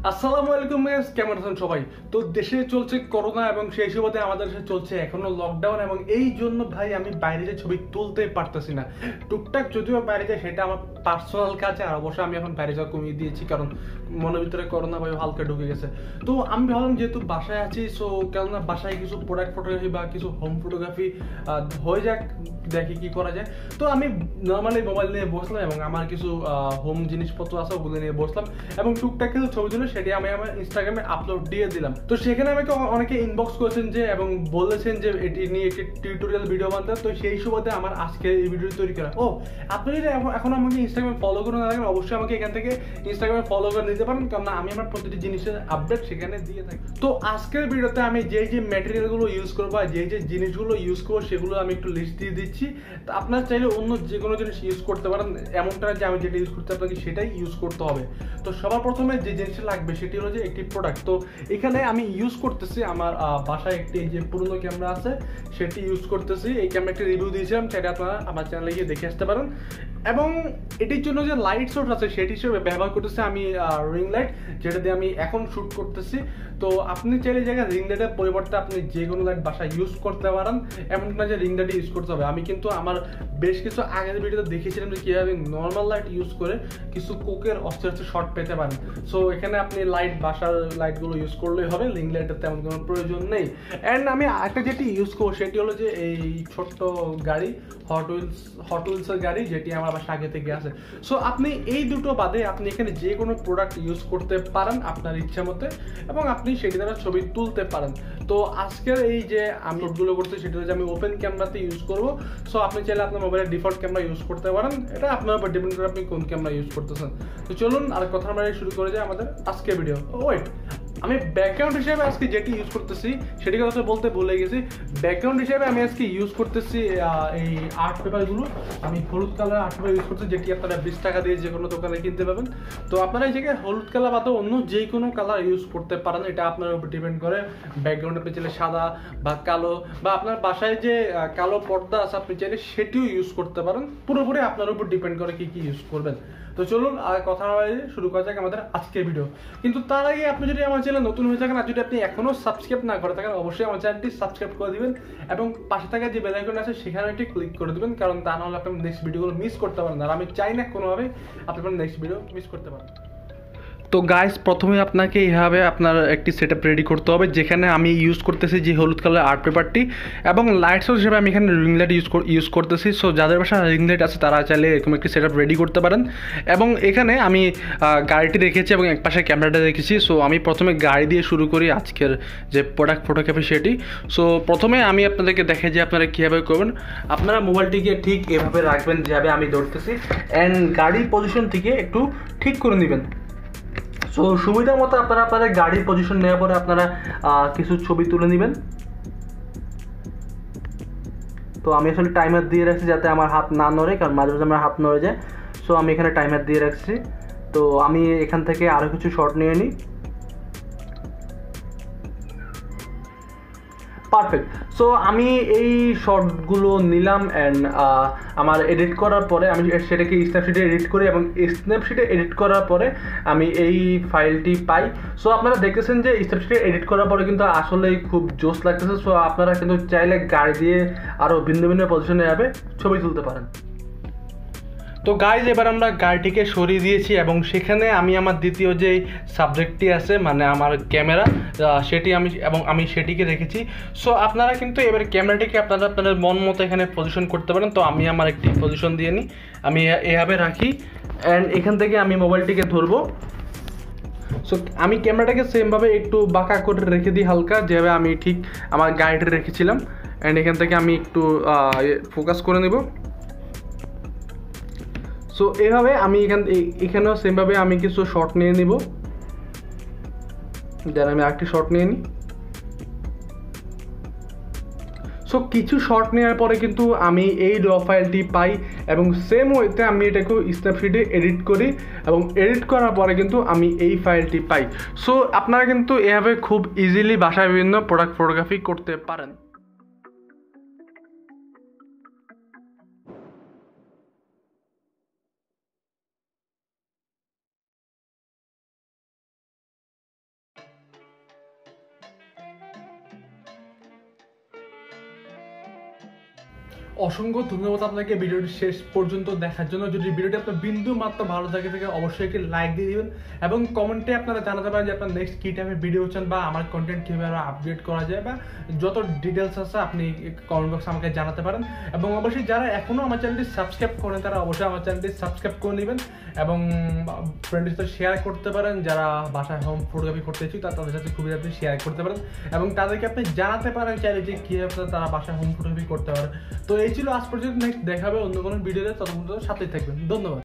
আসসালামু আলাইকুম গাইস, কেমন আছেন সবাই? তো দেশে চলছে করোনা এবং সেই সুবাদে আমাদের দেশে চলছে এখনো লকডাউন এবং এই জন্য ভাই আমি বাইরে যে ছবি তুলতেই পারতেছি না। টুকটাক যদিও বাইরে যায় সেটা আমার পার্সোনাল কাজে, আর অবশ্যই আমি এখন বাইরে যাওয়া কমিয়ে দিয়েছি কারণ মনের ভিতরে করোনা ভাই হালকা ঢুকে গেছে। তো আমি ভাবলাম যেহেতু বাসায় আছি, সো কেননা বাসায় কিছু প্রোডাক্ট ফটোগ্রাফি বা কিছু হোম ফটোগ্রাফি হয়ে যাক, দেখি কি করা যায়। তো আমি নর্মালি মোবাইল নিয়ে বসলাম এবং আমার কিছু হোম জিনিসপত্র আছে ওগুলো নিয়ে বসলাম এবং টুকটাক কিছু ছবি তুলে সেটি আমি আমার ইনস্টাগ্রামে আপলোড দিয়ে দিলাম। তো সেখানে আমাকে অনেকে ইনবক্স করেছেন যে এবং বলেছেন যে এটি নিয়ে একটি টিউটোরিয়াল ভিডিও বানাতে। তো সেই সুবাদে আমার আজকে এই ভিডিও তৈরি করা। আপনি যদি এখন আমাকে ইনস্টাগ্রামে ফলো করে না থাকেন, অবশ্যই আমাকে এখান থেকে ইনস্টাগ্রামে ফলো করে নিতে পারেন, কারণ আমি আমার প্রতিটি জিনিসের আপডেট সেখানে দিয়ে থাকি। তো আজকের ভিডিওতে আমি যে ম্যাটেরিয়ালগুলো ইউজ করবো বা যে জিনিসগুলো ইউজ করবো সেগুলো আমি একটু লিস্ট দিয়ে দিচ্ছি। তো আপনার চাইলে অন্য যে কোনো জিনিস ইউজ করতে পারেন, এমনটা যে আমি যেটা ইউজ করতে আপনাকে সেটাই ইউজ করতে হবে। তো সবার প্রথমে যে জিনিসটা লাগবে সেটি হলো যে একটি প্রোডাক্ট। তো এখানে আমি ইউজ করতেছি আমার বাসায় একটি যে পুরনো ক্যামেরা আছে সেটি ইউজ করতেছি। এই ক্যামেরা একটি রিভিউ দিয়েছিলাম, সেটা আপনারা আমার চ্যানেলে গিয়ে দেখে আসতে পারেন। এবং এটির জন্য যে লাইট সোর্স আছে সেটি হিসেবে ব্যবহার করতেছি আমি রিং লাইট, যেটা দিয়ে আমি এখন শ্যুট করতেছি। তো আপনি চাইলে জায়গায় রিং লাইটের পরিবর্তে আপনি যে কোনো লাইট বাসায় ইউজ করতে পারেন, এমন না যে রিং লাইট ইউজ করতে হবে। আমি কিন্তু আমার বেশ কিছু আগের ভিডিওতে দেখেছিলাম যে কীভাবে নর্মাল লাইট ইউজ করে কিছু কোকের অস্ত্র শর্ট পেতে পারেন। সো এখানে আপনি লাইট বাসার লাইটগুলো ইউজ করলেই হবে, রিং লাইটের তেমন কোনো প্রয়োজন নেই। অ্যান্ড আমি একটা যেটি ইউজ করবো সেটি হলো যে এই ছোট্ট গাড়ি, হট উইলসের গাড়ি, যেটি আমার বাসা আগে থেকে আছে। সো আপনি এই দুটো বাদে আপনি এখানে যে কোনো প্রোডাক্ট ইউজ করতে পারেন আপনার ইচ্ছা মতে এবং আপনি সেটি দ্বারা ছবি তুলতে পারেন। তো আজকের এই যে আমি শটগুলো করছি সেটা হচ্ছে আমি ওপেন ক্যামেরাতে ইউজ করবো। সো আপনি চাইলে আপনার মোবাইলের ডিফল্ট ক্যামেরা ইউজ করতে পারেন, এটা আপনার উপর ডিপেন্ড করে আপনি কোন ক্যামেরা ইউজ করতেছেন। তো চলুন আর কথা আমরা শুরু করে যাই আমাদের আজকের ভিডিও। ওয়েট, আমি ব্যাকগ্রাউন্ড হিসেবে আজকে যেটি ইউজ করতেছি সেটি কথা বলতে ভুলে গেছি। ব্যাকগ্রাউন্ড হিসেবে আমি আজকে ইউজ করতেছি এই আর্ট পেপারগুলো। আমি হলুদ কালার আর্ট পেপার ইউজ করছি, যেটি আপনারা 20 টাকা দিয়ে যে কোনো দোকানে কিনতে পাবেন। তো আপনারা এই জায়গায় হলুদ কালার বাদে অন্য যে কোনো কালার ইউজ করতে পারেন, এটা আপনার উপর ডিপেন্ড করে। ব্যাকগ্রাউন্ড আপনি চাইলে সাদা বা কালো বা আপনার বাসায় যে কালো পর্দা আছে আপনি চাইলে সেটিও ইউজ করতে পারেন, পুরোপুরি আপনার উপর ডিপেন্ড করে কি কি ইউজ করবেন। তো চলুন আর কথা শুরু করা যাক আমাদের আজকের ভিডিও। কিন্তু তার আগে আপনি যদি আমার চ্যানেল নতুন হয়ে থাকেন আর যদি আপনি এখনো সাবস্ক্রাইব না করে থাকেন, অবশ্যই আমার চ্যানেলটি সাবস্ক্রাইব করে দিবেন এবং পাশে থাকা যে বেল আইকন আছে সেখানে একটি ক্লিক করে দিবেন, কারণ তা নাহলে আপনি নেক্সট ভিডিওগুলো মিস করতে পারেন। আর আমি চাই না কোনোভাবে আপনি নেক্সট ভিডিও মিস করতে পারেন। তো গাইস, প্রথমে আপনাকে এইভাবে আপনার একটি সেটআপ রেডি করতে হবে, যেখানে আমি ইউজ করতেছি যে হলুদ কালার আর্ট পেপারটি এবং লাইট সোর্স হিসেবে আমি এখানে রিং লাইট ইউজ করতেছি। সো যাদের বাসায় রিং লাইট আছে তারা চাইলে এরকম একটি সেটআপ রেডি করতে পারেন। এবং এখানে আমি গাড়িটি রেখেছি এবং এক পাশে ক্যামেরাটা রেখেছি। সো আমি প্রথমে গাড়ি দিয়ে শুরু করি আজকের যে প্রোডাক্ট ফটোগ্রাফি সেটি। সো প্রথমে আমি আপনাদেরকে দেখাই যে আপনারা কীভাবে করবেন। আপনারা মোবাইলটিকে ঠিক এভাবে রাখবেন যেভাবে আমি ধরতেছি, অ্যান্ড গাড়ির পজিশন থেকে একটু ঠিক করে নেবেন। সো সুবিধা মতো আপনারা আপনাদের গাড়ির পজিশন নেওয়ার পরে আপনারা কিছু ছবি তুলে নেবেন। তো আমি আসলে টাইমার দিয়ে রাখছি যাতে আমার হাত না নড়ে, কারণ মাঝে মাঝে আমার হাত নড়ে যায়। সো আমি এখানে টাইমার দিয়ে রাখছি। তো আমি এখান থেকে আরও কিছু শট নিয়ে নিই। পারফেক্ট। সো আমি এই শর্টগুলো নিলাম অ্যান্ড আমার এডিট করার পরে আমি সেটাকে স্ন্যাপশিটে এডিট করি এবং স্ন্যাপশিটে এডিট করার পরে আমি এই ফাইলটি পাই। সো আপনারা দেখতেছেন যে স্ন্যাপশিটে এডিট করার পরে কিন্তু আসলেই খুব জোস লাগতেছে। সো আপনারা কিন্তু চাইলে গাড়ি দিয়ে আরও ভিন্ন ভিন্ন পজিশনে যাবে ছবি তুলতে পারেন। তো গাইজ, এবার আমরা গাড়িটিকে সরিয়ে দিয়েছি এবং সেখানে আমি আমার দ্বিতীয় যে সাবজেক্টটি আছে মানে আমার ক্যামেরা, সেটি আমি সেটিকে রেখেছি। সো আপনারা কিন্তু এবার ক্যামেরাটিকে আপনাদের মন মতো এখানে পজিশন করতে পারেন। তো আমি আমার একটি পজিশন দিয়ে নিই, আমি এভাবে রাখি অ্যান্ড এখান থেকে আমি মোবাইলটিকে ধরবো। সো আমি ক্যামেরাটাকে সেমভাবে একটু বাঁকা করে রেখে দিই হালকা, যেভাবে আমি ঠিক আমার গাড়িটা রেখেছিলাম। অ্যান্ড এখান থেকে আমি একটু ফোকাস করে নেব। সো এভাবে আমি এখানেও সেমভাবে আমি কিছু শট নিয়ে নিব। দেন আমি আরেকটি শট নিয়ে নিই। সো কিছু শট নেওয়ার পরে কিন্তু আমি এই র ফাইলটি পাই এবং সেম ওয়েতে আমি এটাকে স্ন্যাপশিটে এডিট করি এবং এডিট করার পরে কিন্তু আমি এই ফাইলটি পাই। সো আপনারা কিন্তু এভাবে খুব ইজিলি বাসায় বিভিন্ন প্রোডাক্ট ফটোগ্রাফি করতে পারেন। অসংখ্য ধন্যবাদ আপনাকে ভিডিওটি শেষ পর্যন্ত দেখার জন্য। যদি ভিডিওটি আপনার বিন্দু মাত্র ভালো থাকে অবশ্যই একটি লাইক দিয়ে দিবেন এবং কমেন্টে আপনারা জানাতে পারেন যে আপনার নেক্সট কী টাইপের ভিডিও চান বা আমার কন্টেন্ট কীভাবে আপডেট করা যায় বা যত ডিটেলস আছে আপনি কমেন্ট বক্সে আমাকে জানাতে পারেন। এবং অবশ্যই যারা এখনও আমার চ্যানেলটি সাবস্ক্রাইব করেন তারা অবশ্যই আমার চ্যানেলটি সাবস্ক্রাইব করে নেবেন এবং ফ্রেন্ডের সাথে শেয়ার করতে পারেন। যারা বাসায় হোম ফটোগ্রাফি করতে ইচ্ছুক তাদের সাথে খুবই আপনি শেয়ার করতে পারেন এবং তাদেরকে আপনি জানাতে পারেন চাইলে যে কীভাবে তারা বাসায় হোম ফটোগ্রাফি করতে পারে। তো এই ছিল আজ পর্যন্ত, নেক্সট দেখাবে অন্য কোনো ভিডিওতে, ততক্ষণ সাথেই থাকবেন। ধন্যবাদ।